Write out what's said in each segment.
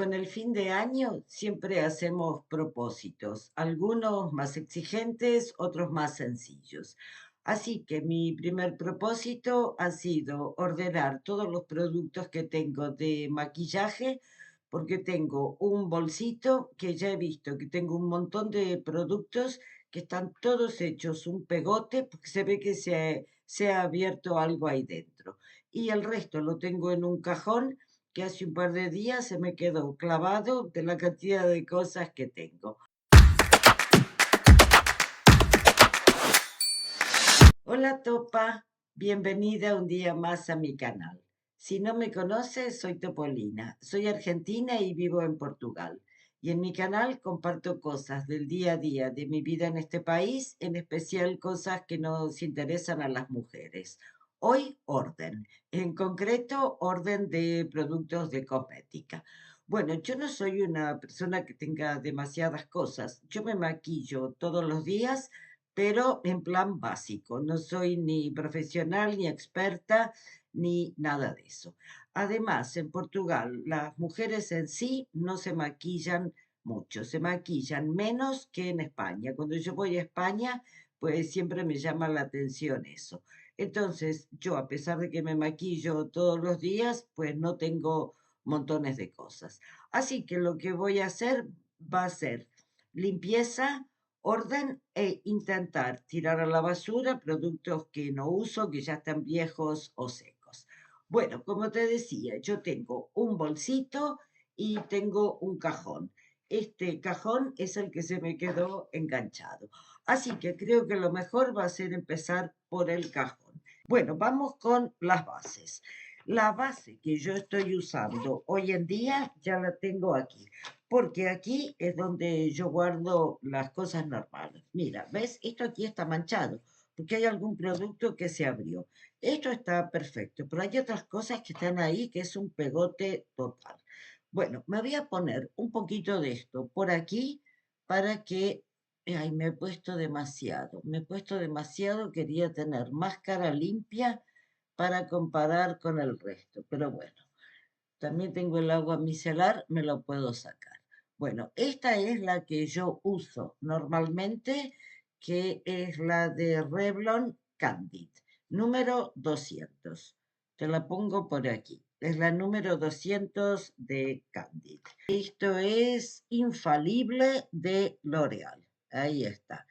Con el fin de año siempre hacemos propósitos, algunos más exigentes, otros más sencillos. Así que mi primer propósito ha sido ordenar todos los productos que tengo de maquillaje, porque tengo un bolsito que ya he visto que tengo un montón de productos que están todos hechos un pegote, porque se ve que se ha abierto algo ahí dentro. Y el resto lo tengo en un cajón que hace un par de días se me quedó clavado de la cantidad de cosas que tengo. Hola Topa, bienvenida un día más a mi canal. Si no me conoces, soy Topolina, soy argentina y vivo en Portugal. Y en mi canal comparto cosas del día a día de mi vida en este país, en especial cosas que nos interesan a las mujeres. Hoy orden, en concreto orden de productos de cosmética. Bueno, yo no soy una persona que tenga demasiadas cosas. Yo me maquillo todos los días pero en plan básico. No soy ni profesional, ni experta, ni nada de eso. Además, en Portugal, las mujeres en sí no se maquillan mucho, se maquillan menos que en España. Cuando yo voy a España, pues siempre me llama la atención eso. Entonces, yo, a pesar de que me maquillo todos los días, pues no tengo montones de cosas. Así que lo que voy a hacer va a ser limpieza, orden e intentar tirar a la basura productos que no uso, que ya están viejos o secos. Bueno, como te decía, yo tengo un bolsito y tengo un cajón. Este cajón es el que se me quedó enganchado. Así que creo que lo mejor va a ser empezar por el cajón. Bueno, vamos con las bases. La base que yo estoy usando hoy en día ya la tengo aquí porque aquí es donde yo guardo las cosas normales. Mira, ¿ves? Esto aquí está manchado, porque hay algún producto que se abrió. Esto está perfecto, pero hay otras cosas que están ahí que es un pegote total. Bueno, me voy a poner un poquito de esto por aquí para que... Ay, me he puesto demasiado, quería tener máscara limpia para comparar con el resto, pero bueno. También tengo el agua micelar, me lo puedo sacar. Bueno, esta es la que yo uso normalmente, que es la de Revlon Candid, número 200. Te la pongo por aquí. Es la número 200 de Candid. Esto es infalible de L'Oreal. Ahí está.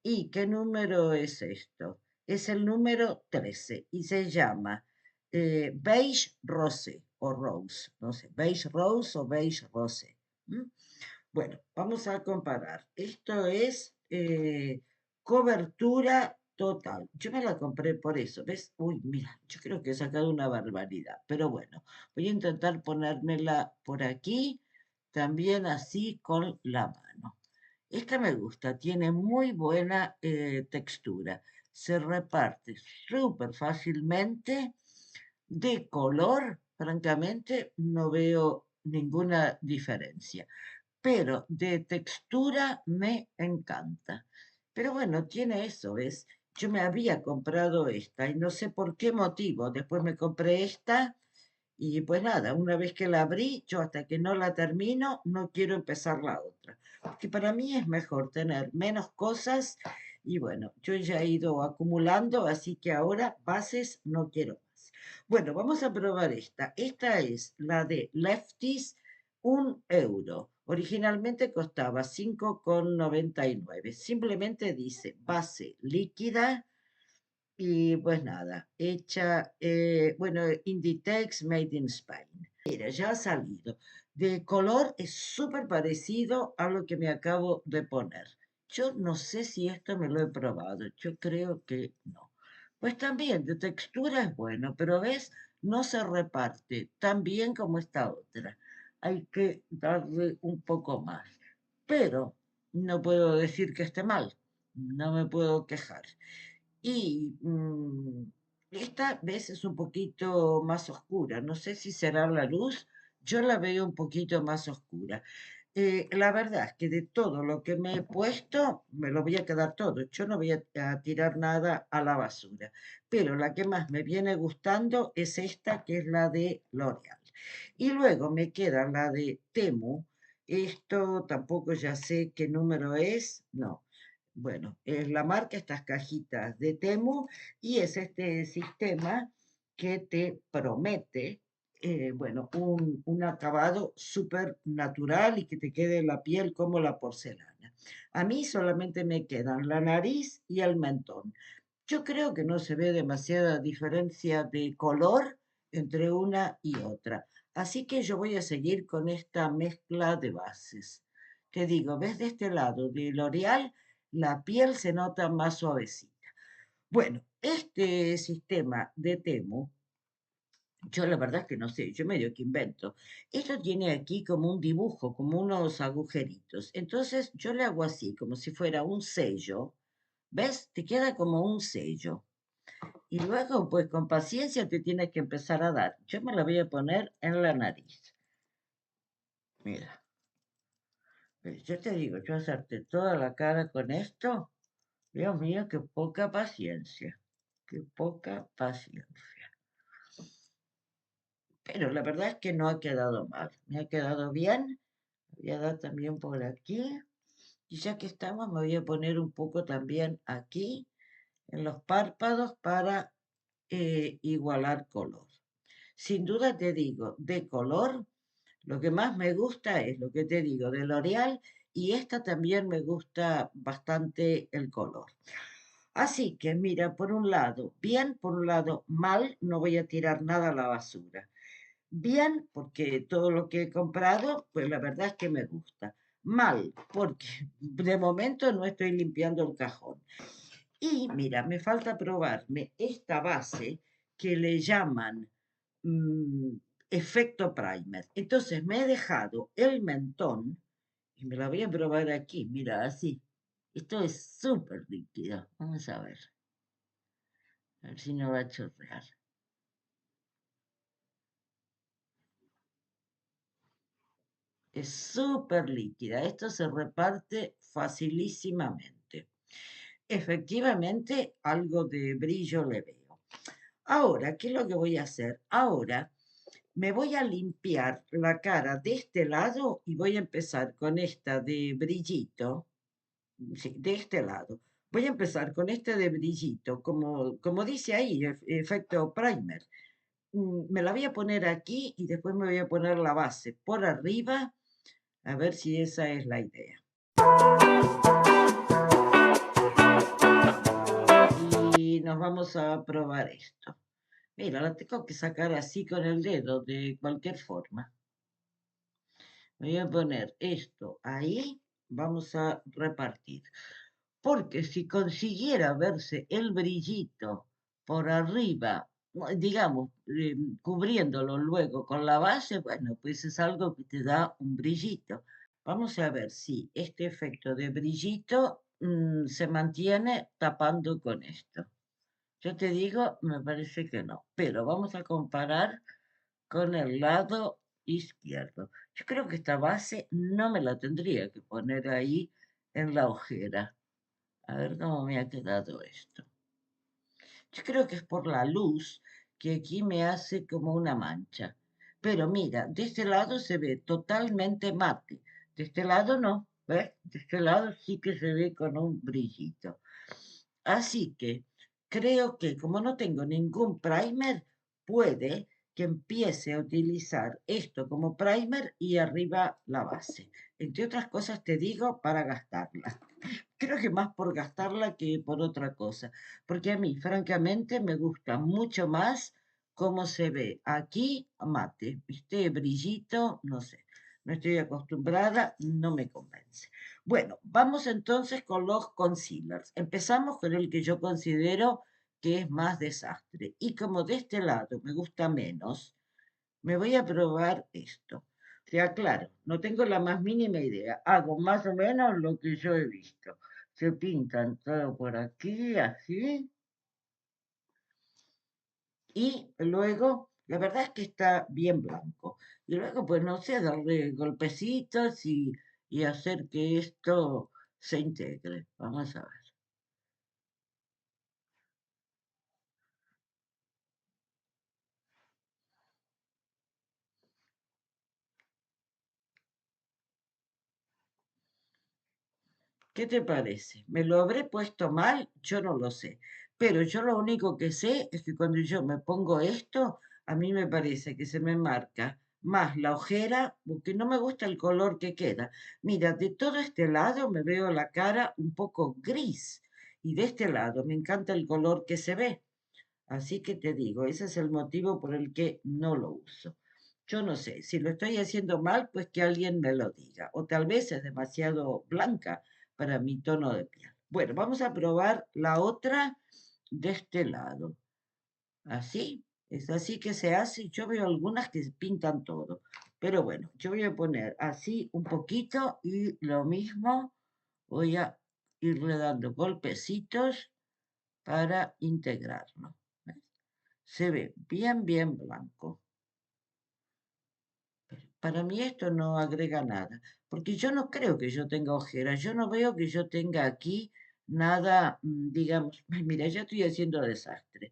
¿Y qué número es esto? Es el número 13 y se llama beige rosé o rose, no sé, beige rose o beige rosé. ¿M? Bueno, vamos a comparar. Esto es cobertura total. Yo me la compré por eso, ¿ves? Uy, mira, yo creo que he sacado una barbaridad, pero bueno, voy a intentar ponérmela por aquí, también así con la mano. Esta me gusta, tiene muy buena textura, se reparte súper fácilmente. De color, francamente, no veo ninguna diferencia, pero de textura me encanta. Pero bueno, tiene eso, ¿ves? Yo me había comprado esta y no sé por qué motivo. Después me compré esta y pues nada, una vez que la abrí, yo hasta que no la termino, no quiero empezar la otra. Porque para mí es mejor tener menos cosas y bueno, yo ya he ido acumulando, así que ahora bases no quiero más. Bueno, vamos a probar esta. Esta es la de Lefties, 1 euro. Originalmente costaba 5,99. Simplemente dice base líquida y pues nada, hecha, bueno, Inditex Made in Spain. Mira, ya ha salido. De color es súper parecido a lo que me acabo de poner. Yo no sé si esto me lo he probado. Yo creo que no. Pues también de textura es bueno, pero ves, no se reparte tan bien como esta otra. Hay que darle un poco más. Pero no puedo decir que esté mal. No me puedo quejar. Y esta vez es un poquito más oscura. No sé si será la luz. Yo la veo un poquito más oscura. La verdad es que de todo lo que me he puesto, me lo voy a quedar todo. Yo no voy a tirar nada a la basura. Pero la que más me viene gustando es esta, que es la de L'Oreal. Y luego me queda la de Temu. Esto tampoco ya sé qué número es. No. Bueno, es la marca, estas cajitas de Temu, y es este sistema que te promete, bueno, un acabado súper natural y que te quede la piel como la porcelana. A mí solamente me quedan la nariz y el mentón. Yo creo que no se ve demasiada diferencia de color entre una y otra. Así que yo voy a seguir con esta mezcla de bases. Te digo, ves de este lado de L'Oreal, la piel se nota más suavecita. Bueno, este sistema de Temu, yo la verdad es que no sé, yo medio que invento. Esto tiene aquí como un dibujo, como unos agujeritos. Entonces yo le hago así, como si fuera un sello. ¿Ves? Te queda como un sello. Y luego, pues con paciencia te tienes que empezar a dar. Yo me la voy a poner en la nariz. Mira, yo te digo, yo hacerte toda la cara con esto, Dios mío, qué poca paciencia. Qué poca paciencia. Pero la verdad es que no ha quedado mal. Me ha quedado bien. Voy a dar también por aquí. Y ya que estamos, me voy a poner un poco también aquí, en los párpados, para igualar color. Sin duda te digo, de color, lo que más me gusta es lo que te digo de L'Oreal, y esta también me gusta bastante el color. Así que mira, por un lado, bien, por un lado, mal, no voy a tirar nada a la basura. Bien, porque todo lo que he comprado, pues la verdad es que me gusta. Mal, porque de momento no estoy limpiando el cajón. Y mira, me falta probarme esta base que le llaman mm, efecto primer. Entonces me he dejado el mentón y me la voy a probar aquí. Mira, así. Esto es súper líquido. Vamos a ver si no va a chorrear. Es súper líquida. Esto se reparte facilísimamente. Efectivamente, algo de brillo le veo. Ahora, ¿qué es lo que voy a hacer? Ahora me voy a limpiar la cara de este lado y voy a empezar con esta de brillito, sí, de este lado. Voy a empezar con este de brillito, como dice ahí, efecto primer. Me la voy a poner aquí y después me voy a poner la base por arriba, a ver si esa es la idea. Y nos vamos a probar esto. Mira, la tengo que sacar así con el dedo, de cualquier forma. Voy a poner esto ahí, vamos a repartir. Porque si consiguiera verse el brillito por arriba, digamos, cubriéndolo luego con la base, bueno, pues es algo que te da un brillito. Vamos a ver si este efecto de brillito se mantiene tapando con esto. Yo te digo, me parece que no, pero vamos a comparar con el lado izquierdo. Yo creo que esta base no me la tendría que poner ahí en la ojera. A ver cómo me ha quedado esto. Yo creo que es por la luz que aquí me hace como una mancha. Pero mira, de este lado se ve totalmente mate. De este lado no, ¿ves? De este lado sí que se ve con un brillito. Así que creo que como no tengo ningún primer, puede que empiece a utilizar esto como primer y arriba la base. Entre otras cosas te digo para gastarla. Creo que más por gastarla que por otra cosa, porque a mí francamente me gusta mucho más cómo se ve aquí mate, ¿viste? Brillito, no sé, no estoy acostumbrada, no me convence. Bueno, vamos entonces con los concealers. Empezamos con el que yo considero que es más desastre. Y como de este lado me gusta menos, me voy a probar esto. Te aclaro, no tengo la más mínima idea. Hago más o menos lo que yo he visto. Se pintan todo por aquí, así. Y luego, la verdad es que está bien blanco. Y luego, pues no sé, darle golpecitos y hacer que esto se integre. Vamos a ver. ¿Qué te parece? ¿Me lo habré puesto mal? Yo no lo sé. Pero yo lo único que sé es que cuando yo me pongo esto, a mí me parece que se me marca más la ojera, porque no me gusta el color que queda. Mira, de todo este lado me veo la cara un poco gris y de este lado me encanta el color que se ve. Así que te digo, ese es el motivo por el que no lo uso. Yo no sé, si lo estoy haciendo mal, pues que alguien me lo diga. O tal vez es demasiado blanca para mi tono de piel. Bueno, vamos a probar la otra de este lado. Así, es así que se hace. Yo veo algunas que pintan todo. Pero bueno, yo voy a poner así un poquito y lo mismo voy a irle dando golpecitos para integrarlo. ¿Ves? Se ve bien, bien blanco. Pero para mí esto no agrega nada, porque yo no creo que yo tenga ojeras, yo no veo que yo tenga aquí nada, digamos, ay, mira, ya estoy haciendo desastre.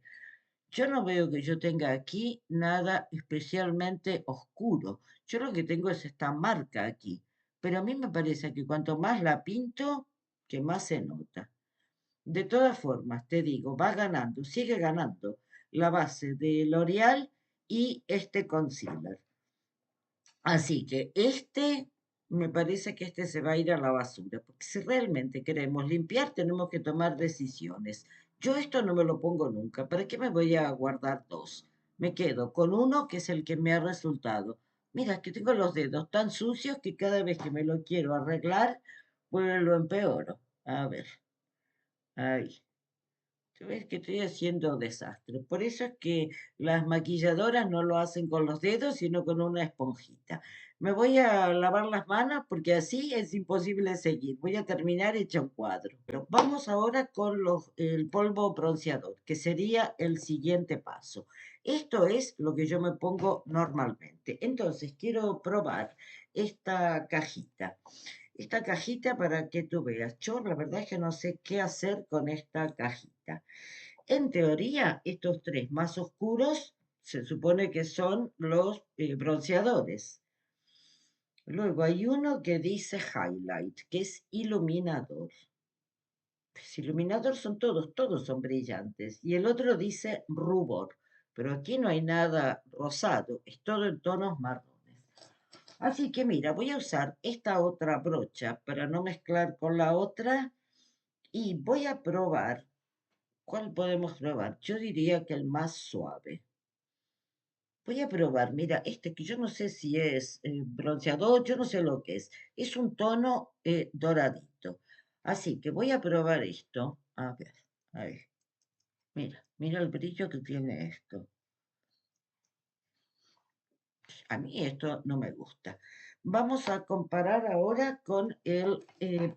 Yo no veo que yo tenga aquí nada especialmente oscuro. Yo lo que tengo es esta marca aquí, pero a mí me parece que cuanto más la pinto, que más se nota. De todas formas, te digo, va ganando, sigue ganando la base de L'Oreal y este concealer. Así que me parece que este se va a ir a la basura, porque si realmente queremos limpiar, tenemos que tomar decisiones. Yo esto no me lo pongo nunca. ¿Para qué me voy a guardar dos? Me quedo con uno que es el que me ha resultado. Mira, que tengo los dedos tan sucios que cada vez que me lo quiero arreglar, pues lo empeoro. A ver, ahí. Ves que estoy haciendo desastre. Por eso es que las maquilladoras no lo hacen con los dedos, sino con una esponjita. Me voy a lavar las manos porque así es imposible seguir. Voy a terminar hecha un cuadro. Pero vamos ahora con el polvo bronceador, que sería el siguiente paso. Esto es lo que yo me pongo normalmente. Entonces, quiero probar esta cajita. Esta cajita para que tú veas. Yo la verdad es que no sé qué hacer con esta cajita. En teoría, estos tres más oscuros se supone que son los bronceadores. Luego hay uno que dice highlight, que es iluminador. Pues iluminador son todos, todos son brillantes. Y el otro dice rubor, pero aquí no hay nada rosado, es todo en tonos marrones. Así que mira, voy a usar esta otra brocha para no mezclar con la otra y voy a probar. ¿Cuál podemos probar? Yo diría que el más suave. Voy a probar, mira, este que yo no sé si es bronceador, yo no sé lo que es. Es un tono doradito. Así que voy a probar esto. A ver, mira, mira el brillo que tiene esto. A mí esto no me gusta. Vamos a comparar ahora con el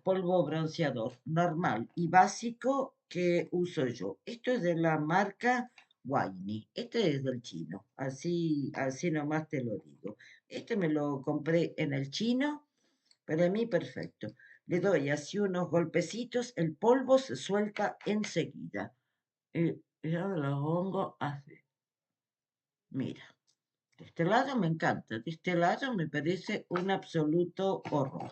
polvo bronceador normal y básico que uso yo. Esto es de la marca Winey. Este es del chino. Así nomás te lo digo. Este me lo compré en el chino. Para mí perfecto. Le doy así unos golpecitos. El polvo se suelta enseguida. Ya lo pongo así. Mira. De este lado me encanta, de este lado me parece un absoluto horror.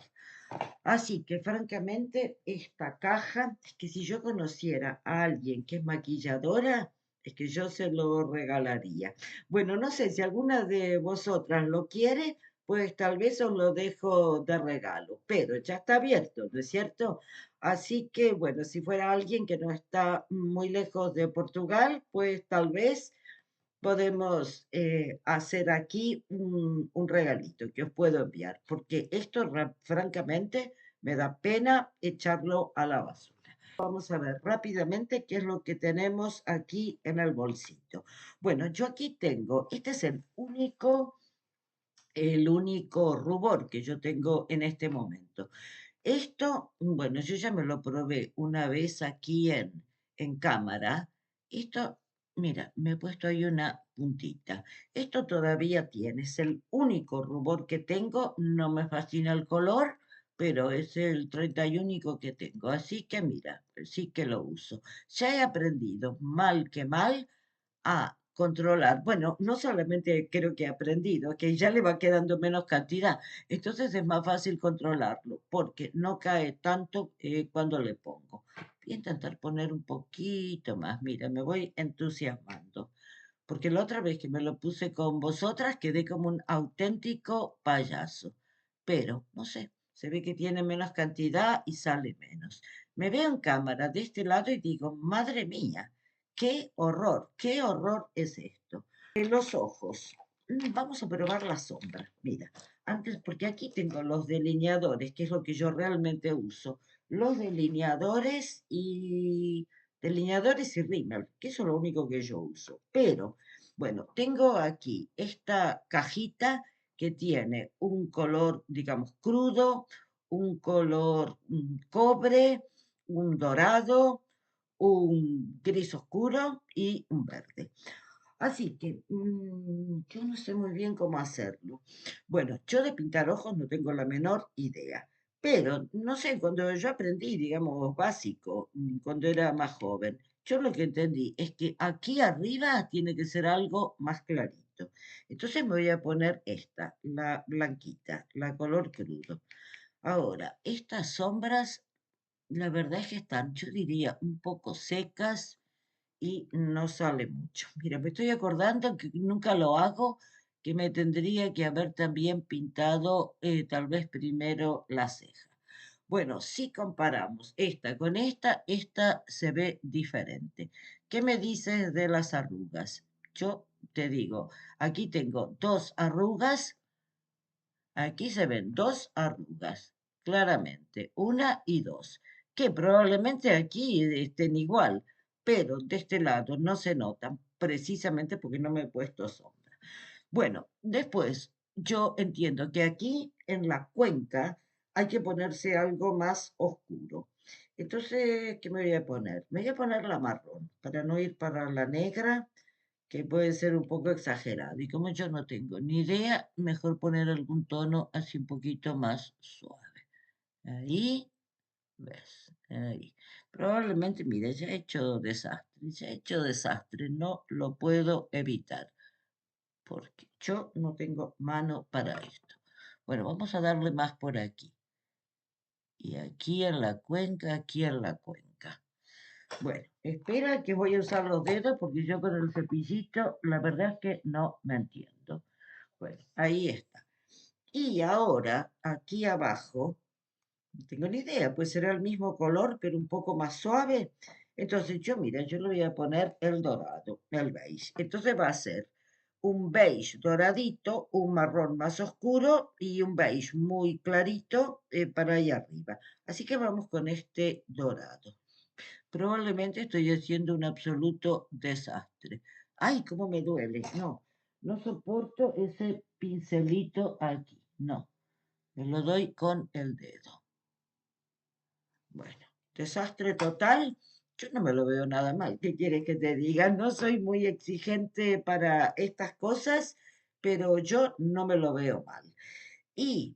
Así que francamente esta caja, es que si yo conociera a alguien que es maquilladora, es que yo se lo regalaría. Bueno, no sé si alguna de vosotras lo quiere, pues tal vez os lo dejo de regalo, pero ya está abierto, ¿no es cierto? Así que bueno, si fuera alguien que no está muy lejos de Portugal, pues tal vez podemos hacer aquí un regalito que os puedo enviar, porque esto francamente me da pena echarlo a la basura. Vamos a ver rápidamente qué es lo que tenemos aquí en el bolsito. Bueno, yo aquí tengo, este es el único rubor que yo tengo en este momento. Esto, bueno, yo ya me lo probé una vez aquí en cámara. Esto, mira, me he puesto ahí una puntita. Esto todavía tiene, es el único rubor que tengo. No me fascina el color, pero es el 31 que tengo. Así que mira, sí que lo uso. Ya he aprendido, mal que mal, a controlar. Bueno, no solamente creo que he aprendido, que ya le va quedando menos cantidad, entonces es más fácil controlarlo, porque no cae tanto cuando le pongo. Voy a intentar poner un poquito más, mira, me voy entusiasmando, porque la otra vez que me lo puse con vosotras quedé como un auténtico payaso, pero no sé, se ve que tiene menos cantidad y sale menos. Me veo en cámara de este lado y digo, madre mía, qué horror es esto. Los ojos. Vamos a probar la sombra. Mira, antes, porque aquí tengo los delineadores, que es lo que yo realmente uso. Los delineadores y rímel, que eso es lo único que yo uso. Pero, bueno, tengo aquí esta cajita que tiene un color, digamos, crudo, un color cobre, un dorado, un gris oscuro y un verde. Así que yo no sé muy bien cómo hacerlo. Bueno, yo de pintar ojos no tengo la menor idea, pero no sé, cuando yo aprendí, digamos, básico, cuando era más joven, yo lo que entendí es que aquí arriba tiene que ser algo más clarito. Entonces me voy a poner esta, la blanquita, la color crudo. Ahora, estas sombras, la verdad es que están, yo diría, un poco secas y no sale mucho. Mira, me estoy acordando que nunca lo hago, que me tendría que haber también pintado tal vez primero la ceja. Bueno, si comparamos esta con esta se ve diferente. ¿Qué me dices de las arrugas? Yo te digo, aquí tengo dos arrugas, aquí se ven dos arrugas, claramente, una y dos, que probablemente aquí estén igual, pero de este lado no se notan, precisamente porque no me he puesto sombra. Bueno, después yo entiendo que aquí en la cuenca hay que ponerse algo más oscuro. Entonces, ¿qué me voy a poner? Me voy a poner la marrón para no ir para la negra, que puede ser un poco exagerado. Y como yo no tengo ni idea, mejor poner algún tono así un poquito más suave. Ahí, ves, ahí. Probablemente, mire, ya he hecho desastre, no lo puedo evitar, porque yo no tengo mano para esto. Bueno, vamos a darle más por aquí. Y aquí en la cuenca, aquí en la cuenca. Bueno, espera que voy a usar los dedos porque yo con el cepillito la verdad es que no me entiendo. Bueno, ahí está. Y ahora, aquí abajo, no tengo ni idea, pues será el mismo color, pero un poco más suave. Entonces yo, mira, yo le voy a poner el dorado, el beige. Entonces va a ser un beige doradito, un marrón más oscuro y un beige muy clarito para allá arriba. Así que vamos con este dorado. Probablemente estoy haciendo un absoluto desastre. Ay, cómo me duele. No, no soporto ese pincelito aquí. No, me lo doy con el dedo. Bueno, desastre total. Yo no me lo veo nada mal. ¿Qué quieres que te diga? No soy muy exigente para estas cosas, pero yo no me lo veo mal. Y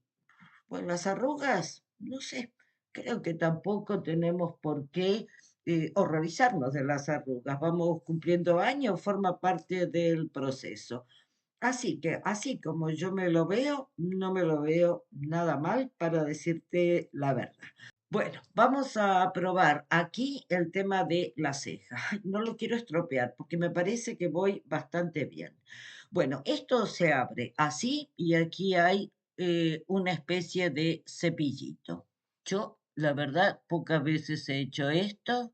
pues las arrugas, no sé, creo que tampoco tenemos por qué horrorizarnos de las arrugas. Vamos cumpliendo años, forma parte del proceso. Así que, así como yo me lo veo, no me lo veo nada mal para decirte la verdad. Bueno, vamos a probar aquí el tema de la ceja. No lo quiero estropear porque me parece que voy bastante bien. Bueno, esto se abre así y aquí hay una especie de cepillito. Yo, la verdad, pocas veces he hecho esto.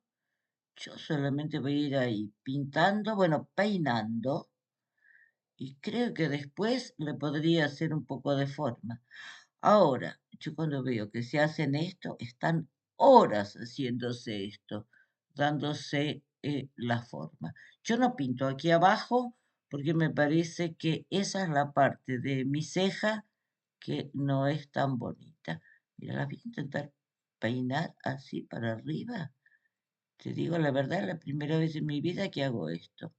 Yo solamente voy a ir ahí pintando, bueno, peinando y creo que después le podría hacer un poco de forma. Ahora, yo cuando veo que se hacen esto, están horas haciéndose esto, dándose la forma. Yo no pinto aquí abajo porque me parece que esa es la parte de mi ceja que no es tan bonita. Mira, la voy a intentar peinar así para arriba. Te digo la verdad, es la primera vez en mi vida que hago esto.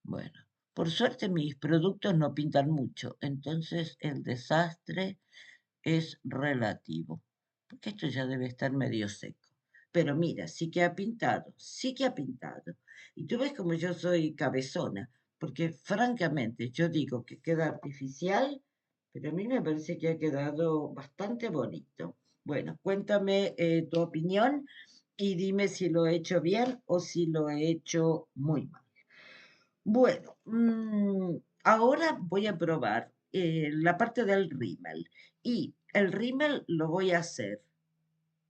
Bueno, por suerte mis productos no pintan mucho, entonces el desastre es relativo, porque esto ya debe estar medio seco. Pero mira, sí que ha pintado, sí que ha pintado. Y tú ves como yo soy cabezona, porque francamente yo digo que queda artificial, pero a mí me parece que ha quedado bastante bonito. Bueno, cuéntame tu opinión y dime si lo he hecho bien o si lo he hecho muy mal. Bueno, ahora voy a probar la parte del rímel y el rímel lo voy a hacer.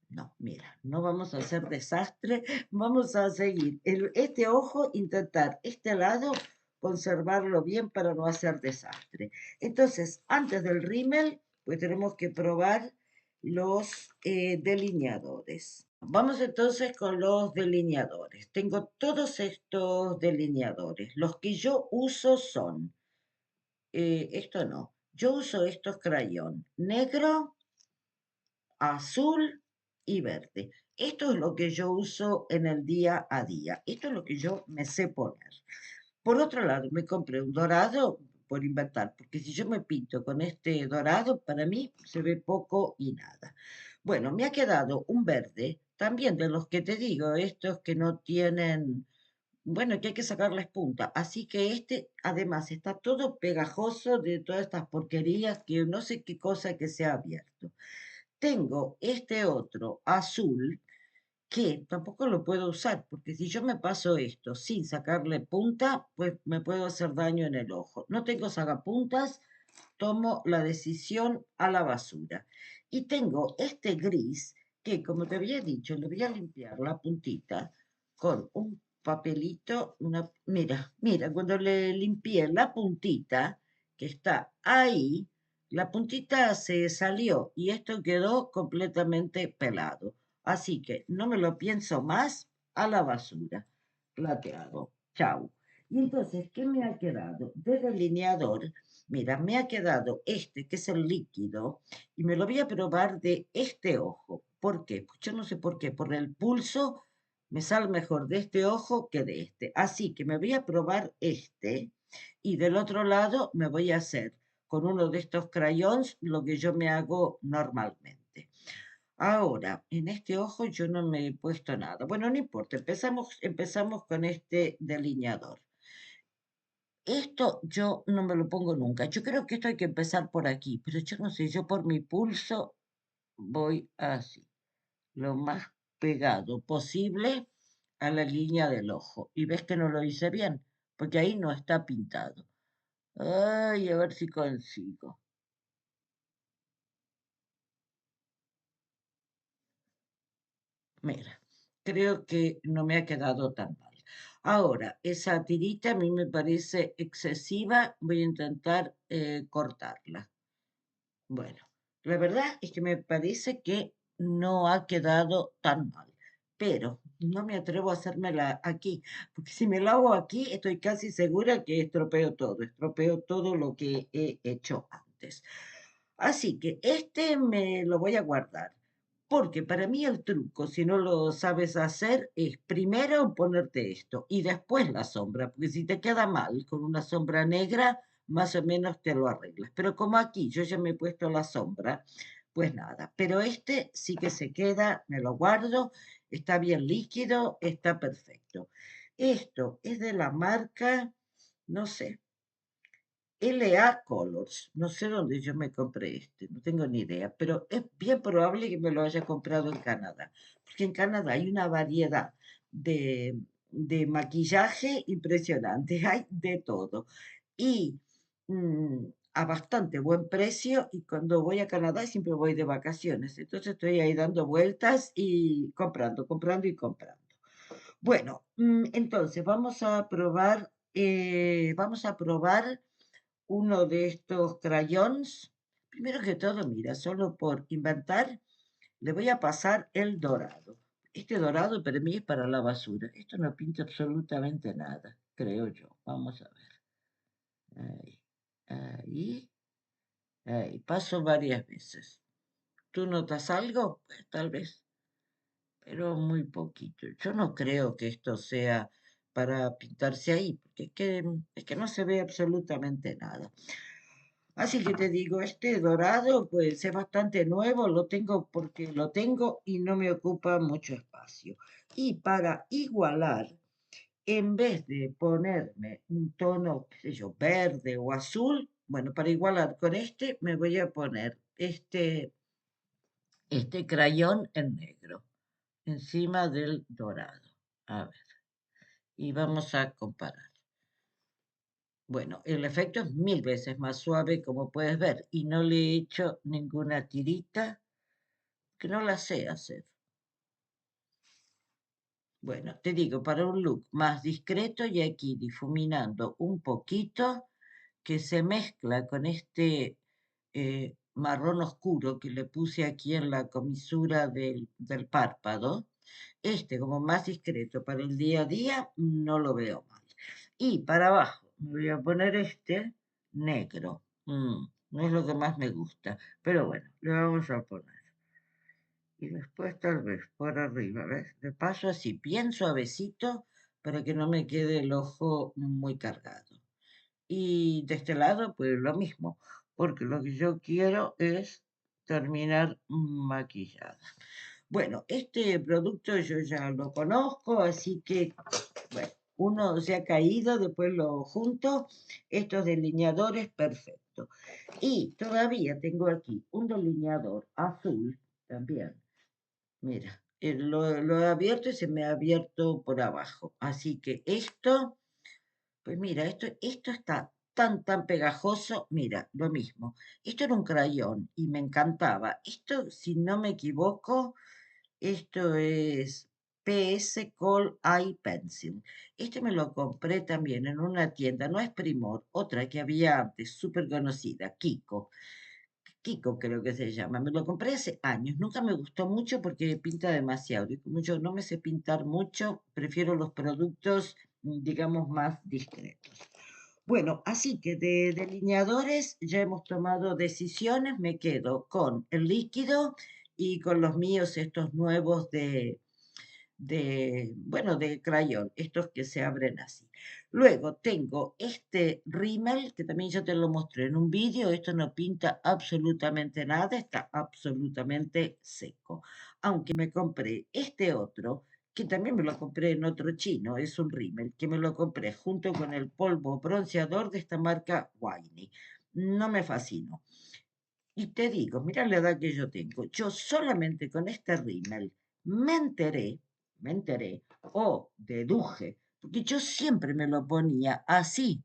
No, mira, no vamos a hacer desastre, vamos a seguir. Este ojo, intentar este lado, conservarlo bien para no hacer desastre. Entonces, antes del rímel, pues tenemos que probar los delineadores. Vamos entonces con los delineadores. Tengo todos estos delineadores. Los que yo uso son, esto no, yo uso estos crayón negro, azul y verde. Esto es lo que yo uso en el día a día. Esto es lo que yo me sé poner. Por otro lado, me compré un dorado por inventar, porque si yo me pinto con este dorado, para mí se ve poco y nada. Bueno, me ha quedado un verde, también de los que te digo, estos que no tienen, bueno, que hay que sacarles punta. Así que este, además, está todo pegajoso de todas estas porquerías que no sé qué cosa que se ha abierto. Tengo este otro azul que tampoco lo puedo usar, porque si yo me paso esto sin sacarle punta, pues me puedo hacer daño en el ojo. No tengo sacapuntas, tomo la decisión a la basura. Y tengo este gris que, como te había dicho, le voy a limpiar la puntita con un papelito, mira, cuando le limpié la puntita que está ahí, la puntita se salió y esto quedó completamente pelado. Así que no me lo pienso más, a la basura. Plateado. Chau. Y entonces, ¿qué me ha quedado? De delineador, mira, me ha quedado este, que es el líquido, y me lo voy a probar de este ojo. ¿Por qué? Pues yo no sé por qué. Por el pulso me sale mejor de este ojo que de este. Así que me voy a probar este, y del otro lado me voy a hacer con uno de estos crayons lo que yo me hago normalmente. Ahora, en este ojo yo no me he puesto nada. Bueno, no importa, empezamos con este delineador. Esto yo no me lo pongo nunca. Yo creo que esto hay que empezar por aquí, pero yo no sé, yo por mi pulso voy así, lo más pegado posible a la línea del ojo. Y ves que no lo hice bien, porque ahí no está pintado. Ay, a ver si consigo. Mira, creo que no me ha quedado tan mal. Ahora, esa tirita a mí me parece excesiva. Voy a intentar cortarla. Bueno, la verdad es que me parece que no ha quedado tan mal, pero no me atrevo a hacérmela aquí, porque si me lo hago aquí, estoy casi segura que estropeo todo lo que he hecho antes. Así que este me lo voy a guardar, porque para mí el truco, si no lo sabes hacer, es primero ponerte esto y después la sombra, porque si te queda mal con una sombra negra, más o menos te lo arreglas. Pero como aquí yo ya me he puesto la sombra, pues nada. Pero este sí que se queda, me lo guardo, está bien líquido, está perfecto. Esto es de la marca, no sé, LA Colors. No sé dónde yo me compré este, no tengo ni idea, pero es bien probable que me lo haya comprado en Canadá, porque en Canadá hay una variedad de maquillaje impresionante, hay de todo. Y a bastante buen precio, y cuando voy a Canadá siempre voy de vacaciones, entonces estoy ahí dando vueltas y comprando, comprando y comprando. Bueno, entonces vamos a probar uno de estos crayons. Primero que todo, mira, solo por inventar, le voy a pasar el dorado. Este dorado para mí es para la basura. Esto no pinta absolutamente nada, creo yo. Vamos a ver. Ahí, ahí, ahí. Paso varias veces. ¿Tú notas algo? Pues tal vez, pero muy poquito. Yo no creo que esto sea para pintarse ahí, porque es que no se ve absolutamente nada. Así que te digo, este dorado pues es bastante nuevo, lo tengo porque lo tengo y no me ocupa mucho espacio. Y para igualar en vez de ponerme un tono, qué sé yo, verde o azul, bueno, para igualar con este, me voy a poner este crayón en negro, encima del dorado. A ver, y vamos a comparar. Bueno, el efecto es 1000 veces más suave, como puedes ver, y no le he hecho ninguna tirita, que no la sé hacer. Bueno, te digo, para un look más discreto y aquí difuminando un poquito, que se mezcla con este marrón oscuro que le puse aquí en la comisura del párpado. Este, como más discreto para el día a día, no lo veo mal. Y para abajo me voy a poner este negro. No es lo que más me gusta, pero bueno, le vamos a poner. Y después tal vez por arriba, ¿ves? Le paso así, bien suavecito, para que no me quede el ojo muy cargado. Y de este lado, pues lo mismo, porque lo que yo quiero es terminar maquillada. Bueno, este producto yo ya lo conozco, así que, bueno, uno se ha caído, después lo junto, estos delineadores, perfecto. Y todavía tengo aquí un delineador azul también. Mira, lo he abierto y se me ha abierto por abajo. Así que esto, pues mira, esto está tan pegajoso. Mira, lo mismo. Esto era un crayón y me encantaba. Esto, si no me equivoco, esto es PS Col Eye Pencil. Este me lo compré también en una tienda, no es Primor, otra que había antes, súper conocida, Kiko. Kiko creo que se llama. Me lo compré hace años. Nunca me gustó mucho porque pinta demasiado. Y como yo no me sé pintar mucho, prefiero los productos, digamos, más discretos. Bueno, así que de delineadores ya hemos tomado decisiones. Me quedo con el líquido y con los míos, estos nuevos bueno, de crayón, estos que se abren así. Luego tengo este rímel, que también yo te lo mostré en un vídeo, esto no pinta absolutamente nada, está absolutamente seco. Aunque me compré este otro, que también me lo compré en otro chino, es un rímel, que me lo compré junto con el polvo bronceador de esta marca Winey. No me fascinó. Y te digo, mira la edad que yo tengo. Yo solamente con este rímel me enteré o deduje, porque yo siempre me lo ponía así,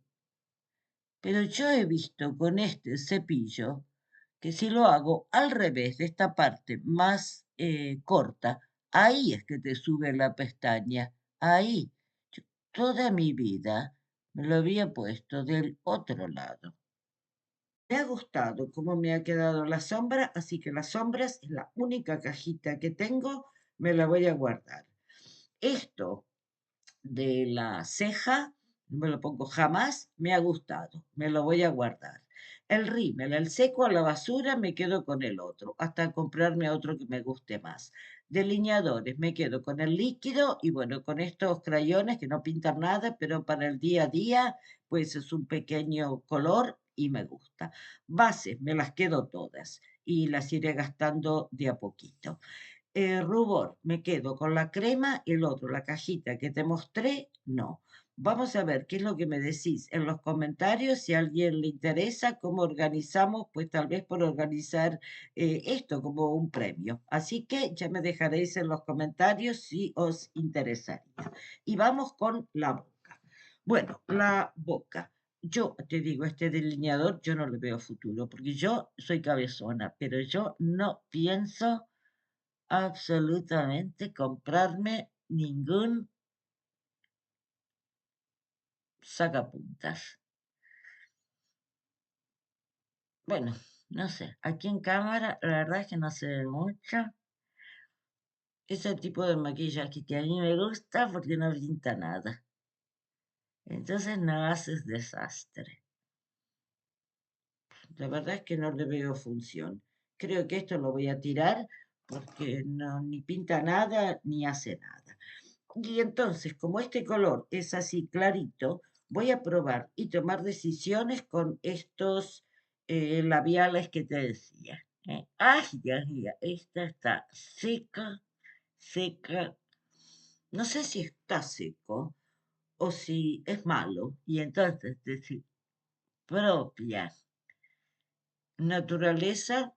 pero yo he visto con este cepillo que si lo hago al revés de esta parte más corta, ahí es que te sube la pestaña, ahí. Yo toda mi vida me lo había puesto del otro lado. Me ha gustado cómo me ha quedado la sombra, así que las sombras es la única cajita que tengo, me la voy a guardar. Esto de la ceja, no me lo pongo jamás, me ha gustado, me lo voy a guardar. El rímel, el seco a la basura, me quedo con el otro, hasta comprarme otro que me guste más. Delineadores, me quedo con el líquido y bueno, con estos crayones que no pintan nada, pero para el día a día, pues es un pequeño color y me gusta. Bases, me las quedo todas y las iré gastando de a poquito. Rubor, me quedo con la crema y el otro, la cajita que te mostré, no. Vamos a ver qué es lo que me decís en los comentarios, si a alguien le interesa, cómo organizamos, pues tal vez por organizar esto como un premio. Así que ya me dejaréis en los comentarios si os interesaría. Y vamos con la boca. Bueno, la boca. Yo te digo, este delineador yo no le veo futuro, porque yo soy cabezona, pero yo no pienso absolutamente comprarme ningún sacapuntas. Bueno, no sé, aquí en cámara la verdad es que no se ve mucho ese tipo de maquillaje que a mí me gusta porque no pinta nada. Entonces no haces desastre. La verdad es que no le veo función. Creo que esto lo voy a tirar porque no ni pinta nada ni hace nada. Y entonces, como este color es así clarito, voy a probar y tomar decisiones con estos labiales que te decía. Ay, Dios mío, esta está seca, seca. No sé si está seco o si es malo, y entonces decir, propia naturaleza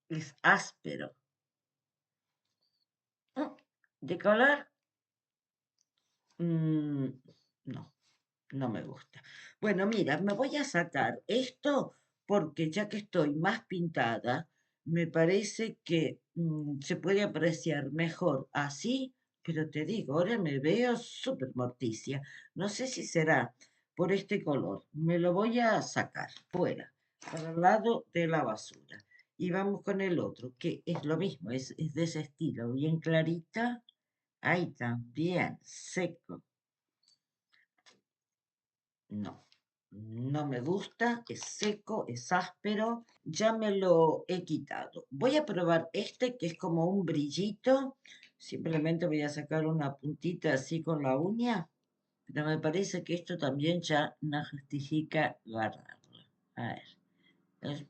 es áspero. De color, mm, no, no me gusta. Bueno, mira, me voy a sacar esto porque ya que estoy más pintada, me parece que se puede apreciar mejor así, pero te digo, ahora me veo súper morticia. No sé si será por este color. Me lo voy a sacar fuera, para el lado de la basura. Y vamos con el otro, que es lo mismo, es de ese estilo, bien clarita. Ahí también, seco. No, no me gusta, es seco, es áspero, ya me lo he quitado. Voy a probar este que es como un brillito, simplemente voy a sacar una puntita así con la uña, pero me parece que esto también ya no justifica guardarlo. A ver, es-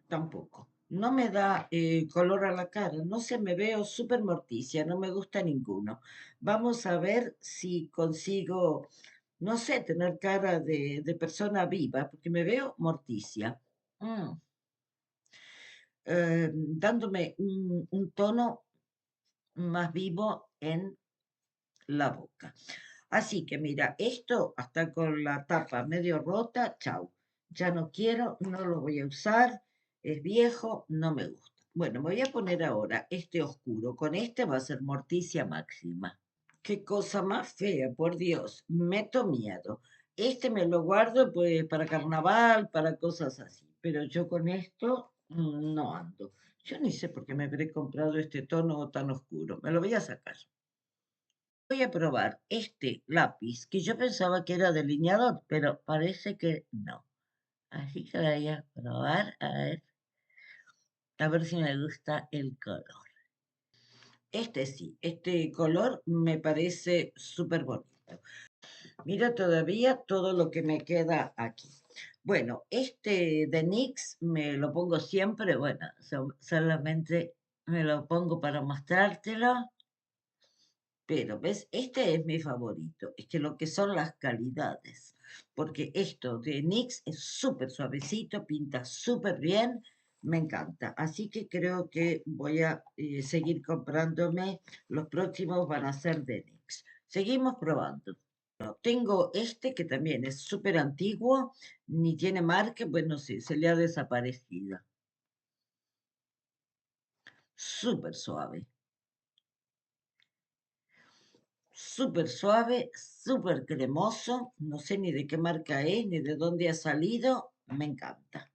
tampoco. No me da color a la cara, no se me veo súper morticia, no me gusta ninguno. Vamos a ver si consigo, no sé, tener cara de persona viva, porque me veo morticia. Mm, Dándome un tono más vivo en la boca. Así que mira, esto hasta con la tapa medio rota, chau. Ya no quiero, no lo voy a usar, es viejo, no me gusta. Bueno, me voy a poner ahora este oscuro. Con este va a ser morticia máxima. Qué cosa más fea, por Dios. Meto miedo. Este me lo guardo pues para carnaval, para cosas así. Pero yo con esto no ando. Yo ni sé por qué me habré comprado este tono tan oscuro. Me lo voy a sacar. Voy a probar este lápiz que yo pensaba que era delineador, pero parece que no. Así que lo voy a probar a ver si me gusta el color. Este sí, este color me parece súper bonito. Mira todavía todo lo que me queda aquí. Bueno, este de NYX me lo pongo siempre, bueno, solamente me lo pongo para mostrártelo. Pero, ¿ves? Este es mi favorito. Es que lo que son las calidades. Porque esto de NYX es súper suavecito, pinta súper bien. Me encanta. Así que creo que voy a seguir comprándome. Los próximos van a ser de NYX. Seguimos probando. Bueno, tengo este que también es súper antiguo, ni tiene marca, bueno, sí, se le ha desaparecido. Súper suave. Súper suave, súper cremoso, no sé ni de qué marca es, ni de dónde ha salido, me encanta.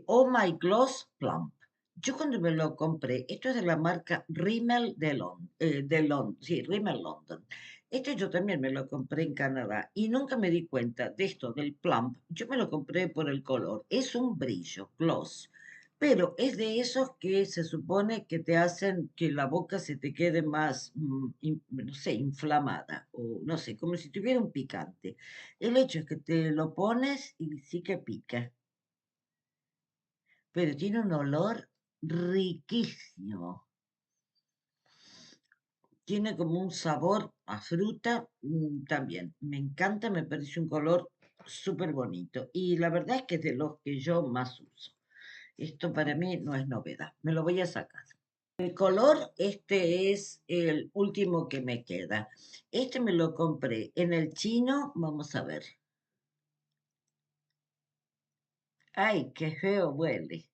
Oh My Gloss Plump. Yo cuando me lo compré, esto es de la marca Rimmel sí, Rimmel London. Este yo también me lo compré en Canadá y nunca me di cuenta de esto del plump. Yo me lo compré por el color. Es un brillo, gloss, pero es de esos que se supone que te hacen que la boca se te quede más, no sé, inflamada o no sé, como si tuviera un picante. El hecho es que te lo pones y sí que pica, pero tiene un olor riquísimo. Tiene como un sabor a fruta también. Me encanta, me parece un color súper bonito. Y la verdad es que es de los que yo más uso. Esto para mí no es novedad. Me lo voy a sacar. El color, este es el último que me queda. Este me lo compré en el chino. Vamos a ver. Ay, qué feo huele.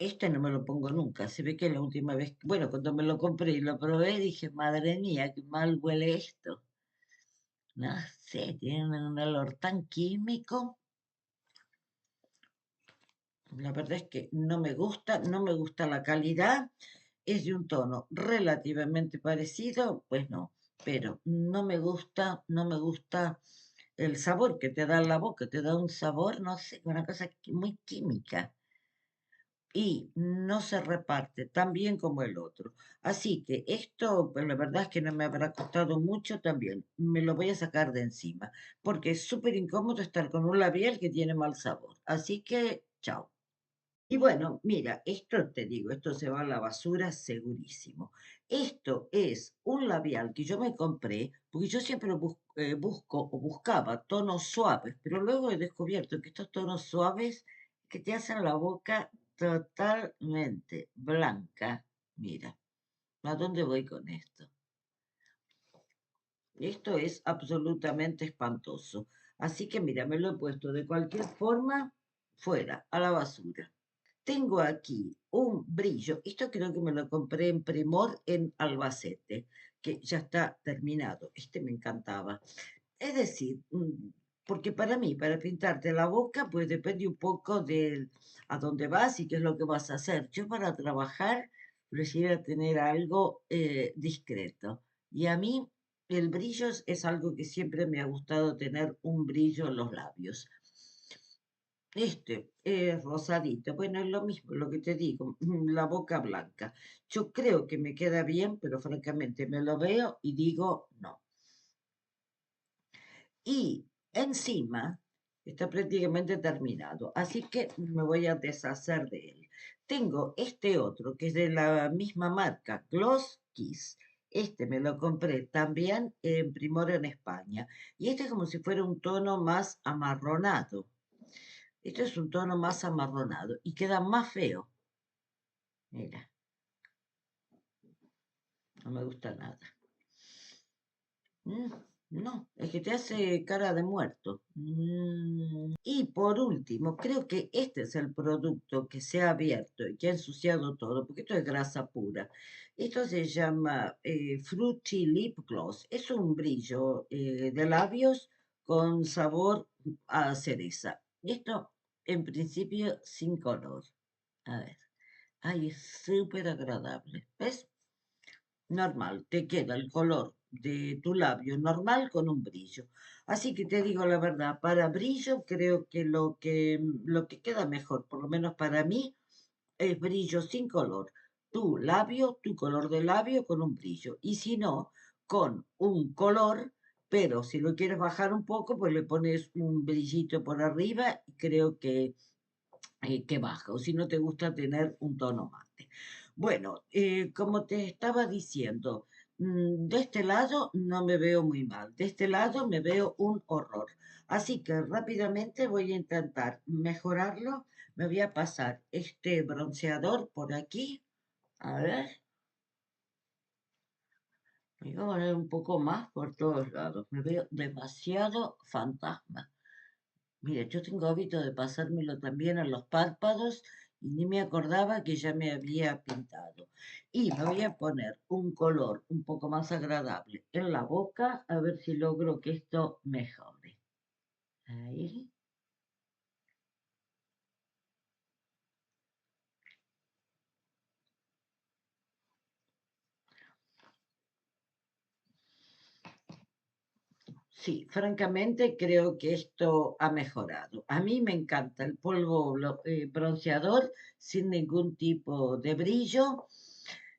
Este no me lo pongo nunca. Se ve que la última vez, bueno, cuando me lo compré y lo probé, dije, madre mía, qué mal huele esto. No sé, tiene un olor tan químico. La verdad es que no me gusta, no me gusta la calidad. Es de un tono relativamente parecido, pues no, pero no me gusta, no me gusta el sabor que te da en la boca, te da un sabor, no sé, una cosa muy química y no se reparte tan bien como el otro. Así que esto, pues la verdad es que no me habrá costado mucho también. Me lo voy a sacar de encima, porque es súper incómodo estar con un labial que tiene mal sabor. Así que, chao. Y bueno, mira, esto te digo, esto se va a la basura segurísimo. Esto es un labial que yo me compré, porque yo siempre busco o buscaba tonos suaves, pero luego he descubierto que estos tonos suaves que te hacen la boca totalmente blanca. Mira, ¿a dónde voy con esto? Esto es absolutamente espantoso. Así que mira, me lo he puesto de cualquier forma fuera, a la basura. Tengo aquí un brillo. Esto creo que me lo compré en Primor en Albacete, que ya está terminado. Este me encantaba. Es decir, porque para mí, para pintarte la boca, pues depende un poco de a dónde vas y qué es lo que vas a hacer. Yo para trabajar prefiero tener algo discreto. Y a mí el brillo es algo que siempre me ha gustado tener un brillo en los labios. Este es rosadito. Bueno, es lo mismo, lo que te digo, la boca blanca. Yo creo que me queda bien, pero francamente me lo veo y digo no. Y encima está prácticamente terminado, así que me voy a deshacer de él. Tengo este otro que es de la misma marca, Gloss Kiss. Este me lo compré también en Primor en España. Y este es como si fuera un tono más amarronado. Este es un tono más amarronado y queda más feo. Mira, no me gusta nada. Mm, no, es que te hace cara de muerto. Y por último, creo que este es el producto que se ha abierto y que ha ensuciado todo, porque esto es grasa pura. Esto se llama Fruity Lip Gloss. Es un brillo de labios con sabor a cereza. Y esto, en principio, sin color. A ver. Ay, es súper agradable. ¿Ves? Normal, te queda el color de tu labio normal con un brillo. Así que te digo la verdad, para brillo creo que lo que queda mejor, por lo menos para mí, es brillo sin color. Tu labio, tu color de labio con un brillo. Y si no, con un color, pero si lo quieres bajar un poco, pues le pones un brillito por arriba y creo que baja, o si no te gusta tener un tono mate. Bueno, como te estaba diciendo, de este lado no me veo muy mal, de este lado me veo un horror. Así que rápidamente voy a intentar mejorarlo. Me voy a pasar este bronceador por aquí. A ver, me voy a poner un poco más por todos lados. Me veo demasiado fantasma. Mira, yo tengo hábito de pasármelo también en los párpados y ni me acordaba que ya me había pintado. Y me voy a poner un color un poco más agradable en la boca a ver si logro que esto mejore. Ahí. Sí, francamente creo que esto ha mejorado. A mí me encanta el polvo bronceador sin ningún tipo de brillo.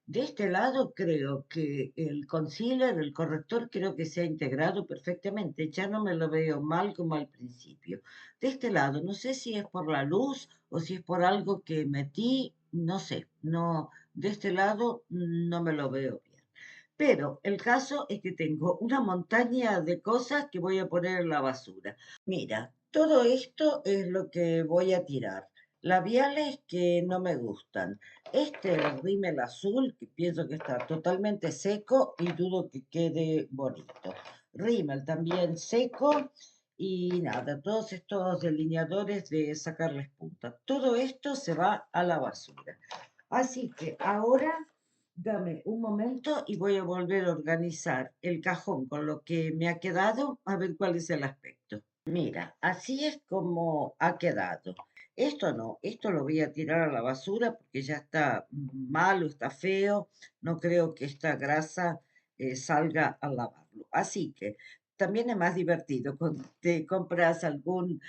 De este lado creo que el concealer, el corrector, creo que se ha integrado perfectamente. Ya no me lo veo mal como al principio. De este lado, no sé si es por la luz o si es por algo que metí, no sé. No, de este lado no me lo veo bien. Pero el caso es que tengo una montaña de cosas que voy a poner en la basura. Mira, todo esto es lo que voy a tirar. Labiales que no me gustan. Este rímel azul, que pienso que está totalmente seco y dudo que quede bonito. Rímel también seco y nada, todos estos delineadores de sacarles punta. Todo esto se va a la basura. Así que ahora dame un momento y voy a volver a organizar el cajón con lo que me ha quedado, a ver cuál es el aspecto. Mira, así es como ha quedado. Esto no, esto lo voy a tirar a la basura porque ya está malo, está feo. No creo que esta grasa salga al lavarlo. Así que también es más divertido cuando te compras algún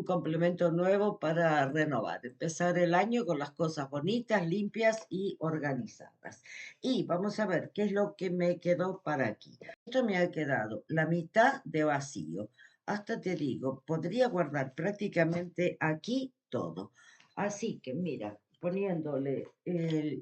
complemento nuevo para renovar, empezar el año con las cosas bonitas, limpias y organizadas. Y vamos a ver qué es lo que me quedó para aquí. Esto me ha quedado la mitad de vacío. Hasta te digo, podría guardar prácticamente aquí todo. Así que mira, poniéndole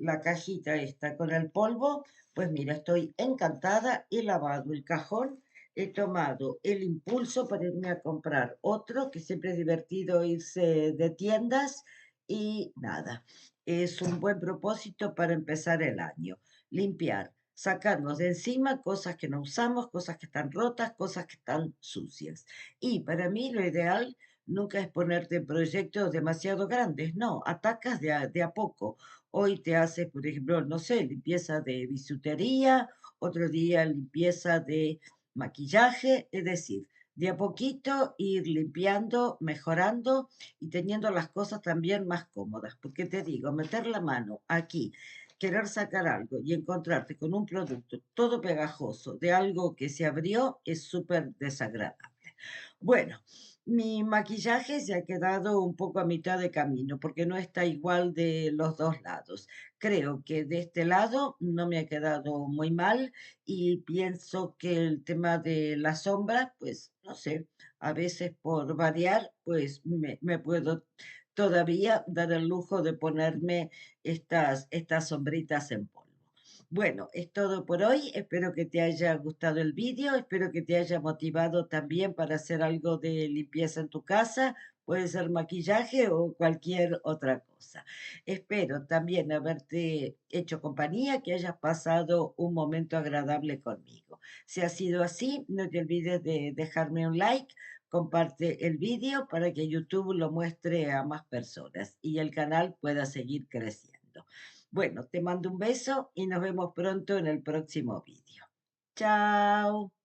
la cajita esta con el polvo, pues mira, estoy encantada. He lavado el cajón, he tomado el impulso para irme a comprar otro, que siempre es divertido irse de tiendas y nada, es un buen propósito para empezar el año. Limpiar, sacarnos de encima cosas que no usamos, cosas que están rotas, cosas que están sucias. Y para mí lo ideal nunca es ponerte proyectos demasiado grandes, no, atacas de a poco. Hoy te haces, por ejemplo, no sé, limpieza de bisutería, otro día limpieza de maquillaje, es decir, de a poquito ir limpiando, mejorando y teniendo las cosas también más cómodas. Porque te digo, meter la mano aquí, querer sacar algo y encontrarte con un producto todo pegajoso de algo que se abrió es súper desagradable. Bueno, mi maquillaje se ha quedado un poco a mitad de camino porque no está igual de los dos lados. Creo que de este lado no me ha quedado muy mal y pienso que el tema de la sombra, pues no sé, a veces por variar, pues me puedo todavía dar el lujo de ponerme estas sombritas en polvo. Bueno, es todo por hoy. Espero que te haya gustado el vídeo. Espero que te haya motivado también para hacer algo de limpieza en tu casa. Puede ser maquillaje o cualquier otra cosa. Espero también haberte hecho compañía, que hayas pasado un momento agradable conmigo. Si ha sido así, no te olvides de dejarme un like, comparte el vídeo para que YouTube lo muestre a más personas y el canal pueda seguir creciendo. Bueno, te mando un beso y nos vemos pronto en el próximo vídeo. Chao.